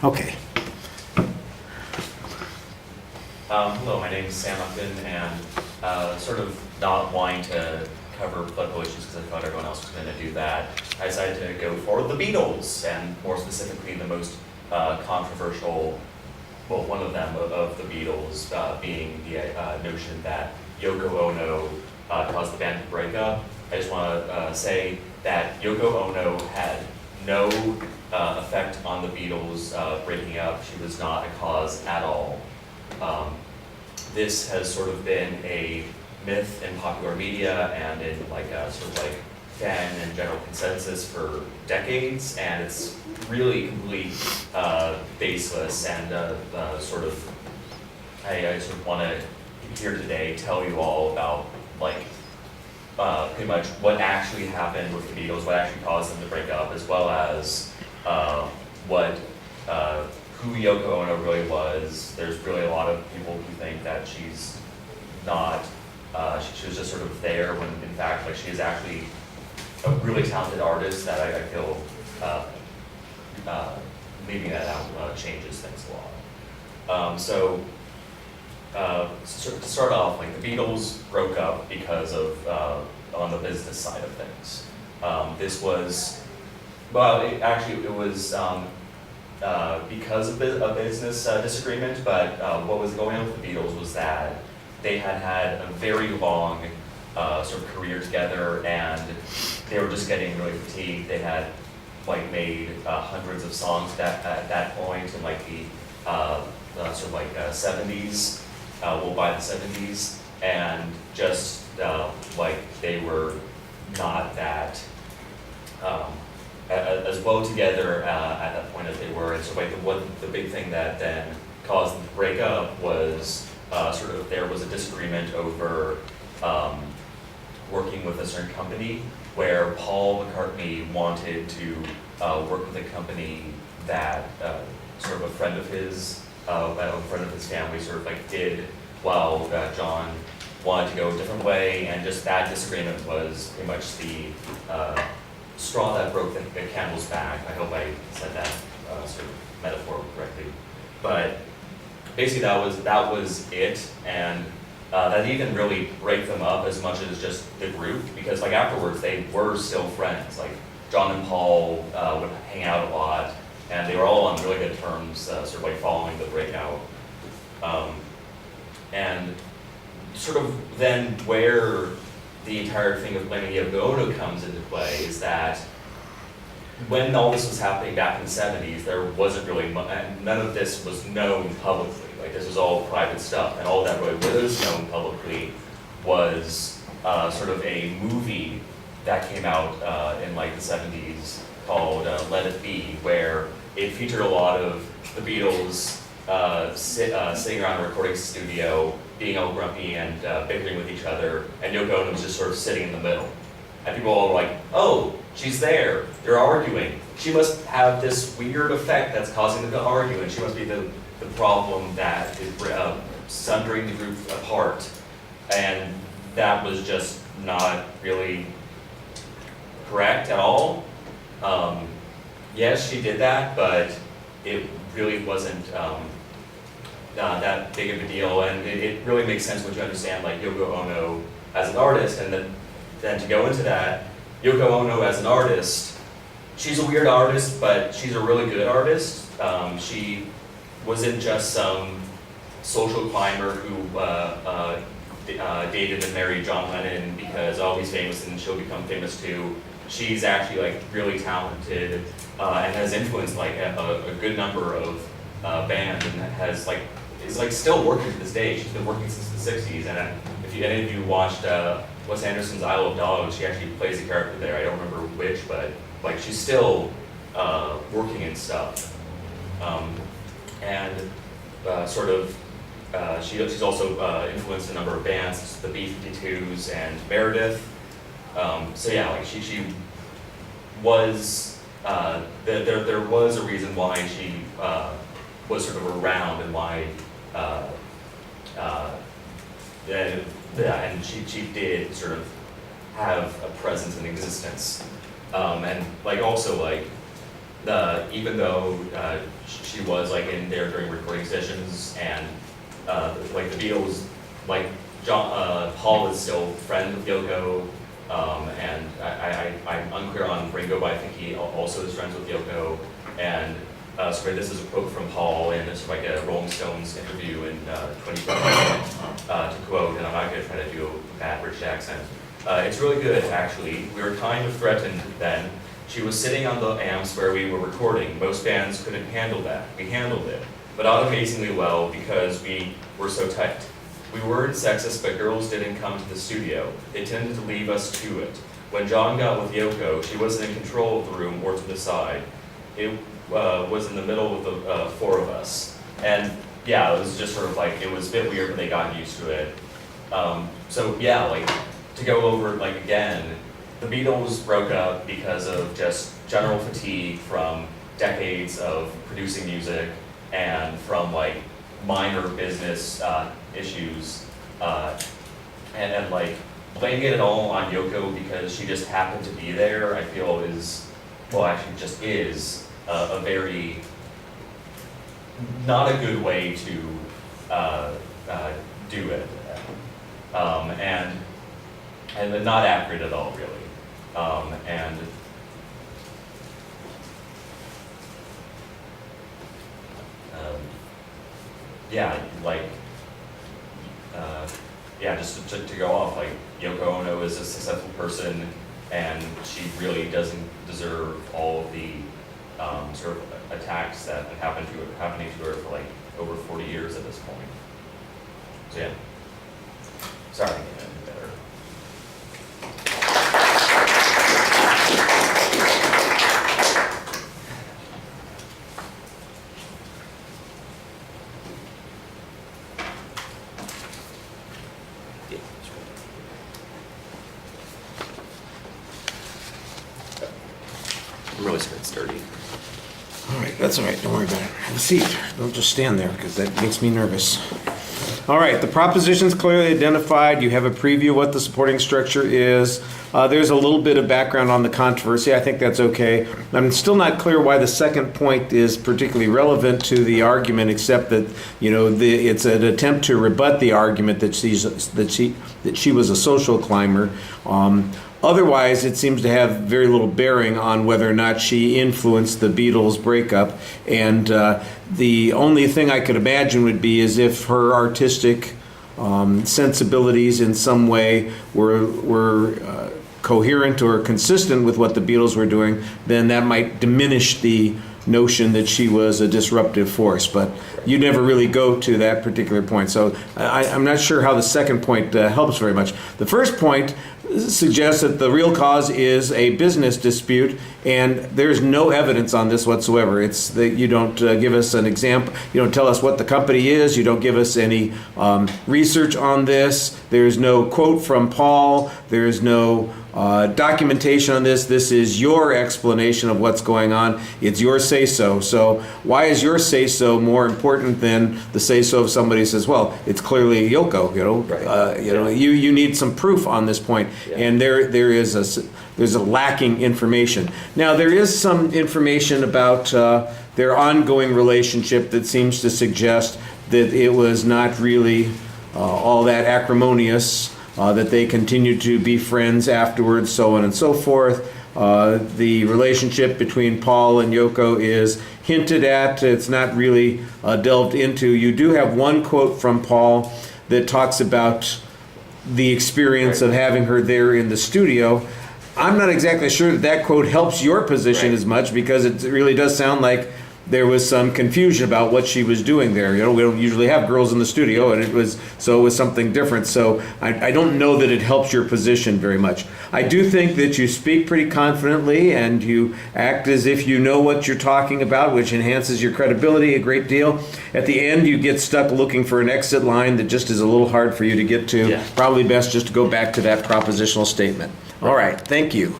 Okay. Hello, my name is Sam Upton, and sort of not wanting to cover political issues because I thought everyone else was going to do that, I decided to go for the Beatles, and more specifically the most controversial, well, one of them of the Beatles being the notion that Yoko Ono caused the band to break up. I just want to say that Yoko Ono had no effect on the Beatles breaking up. She was not a cause at all. This has sort of been a myth in popular media and in sort of like fan and general consensus for decades, and it's really completely baseless. And sort of, I sort of want to here today tell you all about pretty much what actually happened with the Beatles, what actually caused them to break up, as well as who Yoko Ono really was. There's really a lot of people who think that she's not, she was just sort of there when in fact she is actually a really talented artist that I feel leaving that out changes things a lot. To start off, the Beatles broke up because of, on the business side of things. This was, well, it was because of a business disagreement, but what was going on with the Beatles was that they had a very long sort of career together, and they were just getting really fatigued. They had made hundreds of songs at that point in the sort of 70s, well, by the 70s, and just they were not that as well together at that point as they were. And so the big thing that then caused them to break up was sort of there was a disagreement over working with a certain company, where Paul McCartney wanted to work with a company that sort of a friend of his family sort of did, while John wanted to go a different way, and just that disagreement was pretty much the straw that broke the camel's back. I hope I said that sort of metaphor correctly, but basically that was it, and that didn't really break them up as much as just the group, because afterwards they were still friends. John and Paul would hang out a lot, and they were all on really good terms, sort of following the breakout. And sort of then where the entire thing of blaming Yoko Ono comes into play is that when all this was happening back in the 70s, there wasn't really none of this was known publicly. This was all private stuff, and all that really was known publicly was sort of a movie that came out in the 70s called Let It Be, where it featured a lot of the Beatles sitting around a recording studio, being all grumpy and bickering with each other, and Yoko Ono was just sort of sitting in the middle. And people all were like, oh, she's there, they're arguing. She must have this weird effect that's causing them to argue, and she must be the problem that is sundering the group apart. And that was just not really correct at all. Yes, she did that, but it really wasn't that big of a deal, and it really makes sense once you understand Yoko Ono as an artist, and then to go into that, Yoko Ono as an artist, she's a weird artist, but she's a really good artist. She wasn't just some social climber who dated and married John Lennon because he's famous and she'll become famous too. She's actually really talented and has influenced a good number of bands, and has is still working to this day. She's been working since the 60s, and if any of you watched Wes Anderson's Isle of Dogs, she actually plays a character there. I don't remember which, but she's still working and stuff. She's also influenced a number of bands, the B-52s and Meredith. She was, there was a reason why she was sort of around, and why, and she did sort of have a presence and existence. even though she was like in there during recording sessions, and like the Beatles, like Paul is still friend with Yoko, and I'm unclear on Ringo, but I think he also is friends with Yoko. And sorry, this is a quote from Paul in this like a Rolling Stones interview in 2015 to quote, and I'm not going to try to do a bad British accent. It's really good, actually. We were kind of threatened then. She was sitting on the amps where we were recording. Most bands couldn't handle that. We handled it, but not amazingly well because we were so tight. We weren't sexist, but girls didn't come to the studio. They tended to leave us to it. When John got with Yoko, she wasn't in control of the room or to the side. It was in the middle of the four of us. And yeah, it was just sort of like, it was a bit weird when they got used to it. So yeah, like to go over like again, the Beatles broke up because of just general fatigue from decades of producing music and from like minor business issues, and like blaming it all on Yoko because she just happened to be there, I feel is, well actually just is, a very, not a good way to do it, and not accurate at all, really. Yeah, like, yeah, just to go off, like, Yoko Ono is a successful person, and she really doesn't deserve all of the sort of attacks that have happening to her for like over 40 years at this point. So yeah, sorry, I can't do better. I'm really sorry, it's dirty. All right, that's all right. Don't worry about it. Have a seat. Don't just stand there because that makes me nervous. All right, the proposition's clearly identified. You have a preview of what the supporting structure is. There's a little bit of background on the controversy. I think that's okay. I'm still not clear why the second point is particularly relevant to the argument, except that it's an attempt to rebut the argument that she was a social climber. Otherwise, it seems to have very little bearing on whether or not she influenced the Beatles' breakup. And the only thing I could imagine would be is if her artistic sensibilities in some way were coherent or consistent with what the Beatles were doing, then that might diminish the notion that she was a disruptive force. But you never really go to that particular point. So I'm not sure how the second point helps very much. The first point suggests that the real cause is a business dispute, and there's no evidence on this whatsoever. It's that you don't give us an example, you don't tell us what the company is, you don't give us any research on this, there's no quote from Paul, there's no documentation on this. This is your explanation of what's going on. It's your say-so. So why is your say-so more important than the say-so of somebody who says, well, it's clearly Yoko, Right. You need some proof on this point. Yeah. And there's a lacking information. Now, there is some information about their ongoing relationship that seems to suggest that it was not really all that acrimonious, that they continued to be friends afterwards, so on and so forth. The relationship between Paul and Yoko is hinted at. It's not really delved into. You do have one quote from Paul that talks about the experience of having her there in the studio. I'm not exactly sure that quote helps your position as much, because it really does sound like there was some confusion about what she was doing there. We don't usually have girls in the studio, and it was something different. So I don't know that it helps your position very much. I do think that you speak pretty confidently and you act as if you know what you're talking about, which enhances your credibility a great deal. At the end, you get stuck looking for an exit line that just is a little hard for you to get to. Yeah. Probably best just to go back to that propositional statement. All right, thank you.